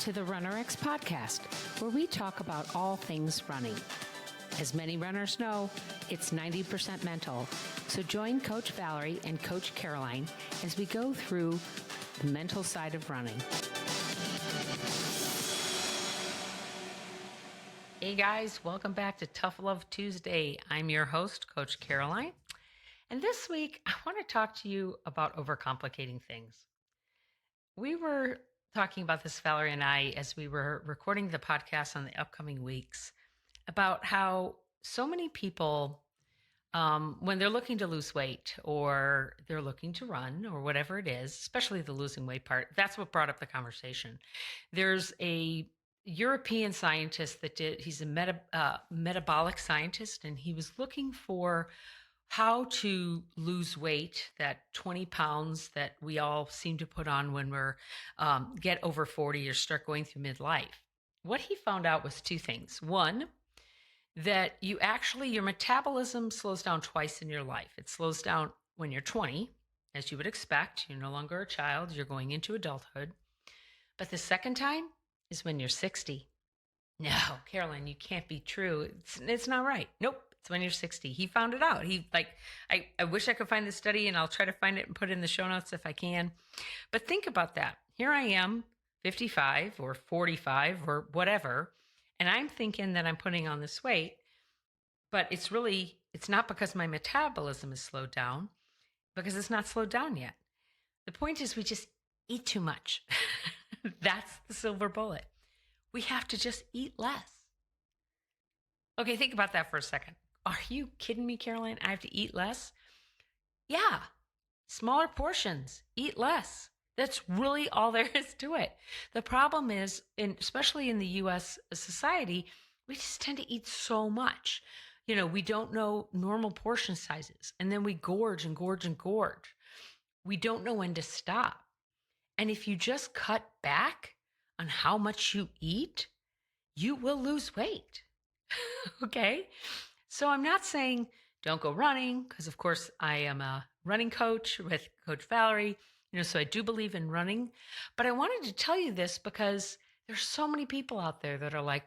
to the RunnerX podcast, where we talk about all things running. As many runners know, it's 90% mental. So join Coach Valerie and Coach Caroline as we go through the mental side of running. Hey guys, welcome back to Tough Love Tuesday. I'm your host, Coach Caroline. And this week, I want to talk to you about overcomplicating things. We were talking about this, Valerie and I, as we were recording the podcast on the upcoming weeks, about how so many people, when they're looking to lose weight or they're looking to run or whatever it is, especially the losing weight part, that's what brought up the conversation. There's a European scientist he's a metabolic scientist, and he was looking for how to lose weight, that 20 pounds that we all seem to put on when we're get over 40 or start going through midlife. What he found out was two things. One, that your metabolism slows down twice in your life. It slows down when you're 20, as you would expect. You're no longer a child. You're going into adulthood. But the second time is when you're 60. No, Caroline, you can't be true. It's not right. Nope. It's when you're 60. He found it out. I wish I could find the study, and I'll try to find it and put it in the show notes if I can. But think about that. Here I am, 55 or 45 or whatever, and I'm thinking that I'm putting on this weight, but it's not because my metabolism is slowed down, because it's not slowed down yet. The point is we just eat too much. That's the silver bullet. We have to just eat less. Okay, think about that for a second. Are you kidding me, Caroline? I have to eat less? Yeah, smaller portions, eat less. That's really all there is to it. The problem is, especially in the U.S. society, we just tend to eat so much. We don't know normal portion sizes, and then we gorge and gorge and gorge. We don't know when to stop. And if you just cut back on how much you eat, you will lose weight. Okay? So I'm not saying don't go running, because of course I am a running coach with Coach Valerie, so I do believe in running. But I wanted to tell you this because there's so many people out there that are like,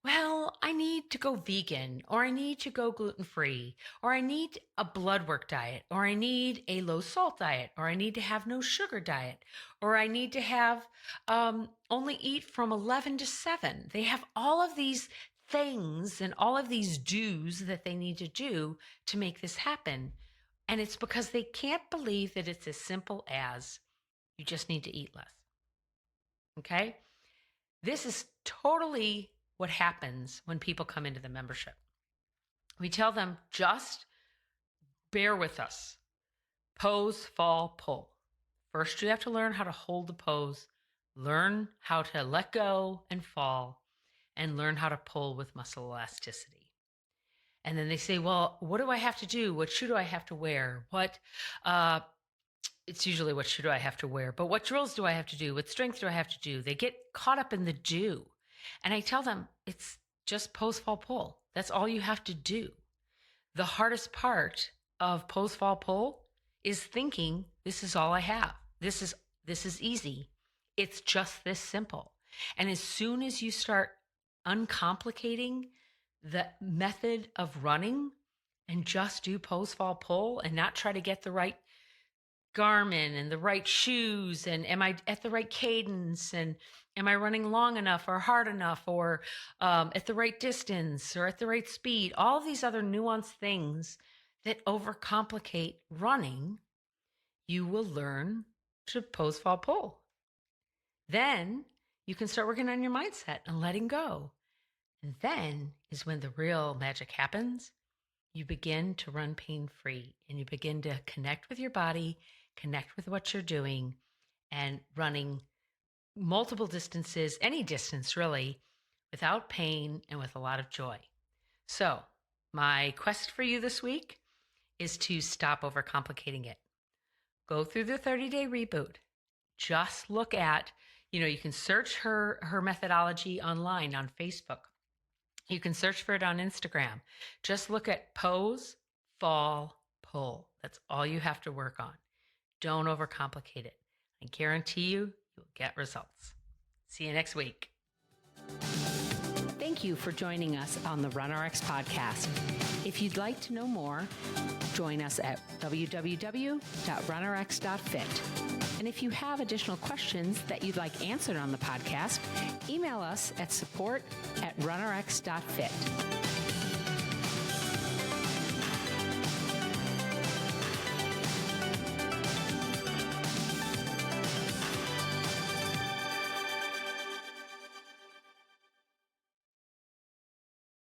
well, I need to go vegan, or I need to go gluten-free, or I need a blood work diet, or I need a low salt diet, or I need to have no sugar diet, or I need to have only eat from 11 to 7. They have all of these things and all of these do's that they need to do to make this happen. And it's because they can't believe that it's as simple as you just need to eat less. Okay? This is totally what happens when people come into the membership. We tell them, just bear with us. Pose, fall, pull. First, you have to learn how to hold the pose, learn how to let go and fall, and learn how to pull with muscle elasticity. And then they say, well, what do I have to do? What shoe do I have to wear? It's usually what shoe do I have to wear, but what drills do I have to do? What strength do I have to do? They get caught up in the do. And I tell them, it's just pose, fall, pull. That's all you have to do. The hardest part of pose, fall, pull is thinking, this is all I have. This is easy. It's just this simple. And as soon as you start uncomplicating the method of running and just do pose, fall, pull, and not try to get the right Garmin and the right shoes, and am I at the right cadence, and am I running long enough or hard enough, or at the right distance or at the right speed, all of these other nuanced things that overcomplicate running, you will learn to pose, fall, pull. Then you can start working on your mindset and letting go. And then is when the real magic happens. You begin to run pain-free, and you begin to connect with your body, connect with what you're doing, and running multiple distances, any distance really, without pain and with a lot of joy. So my quest for you this week is to stop overcomplicating it. Go through the 30-day reboot. Just look at, you can search her methodology online on Facebook. You can search for it on Instagram. Just look at pose, fall, pull. That's all you have to work on. Don't overcomplicate it. I guarantee you'll get results. See you next week. Thank you for joining us on the RunRx podcast. If you'd like to know more, join us at www.runrx.fit. And if you have additional questions that you'd like answered on the podcast, email us at support@runrx.fit.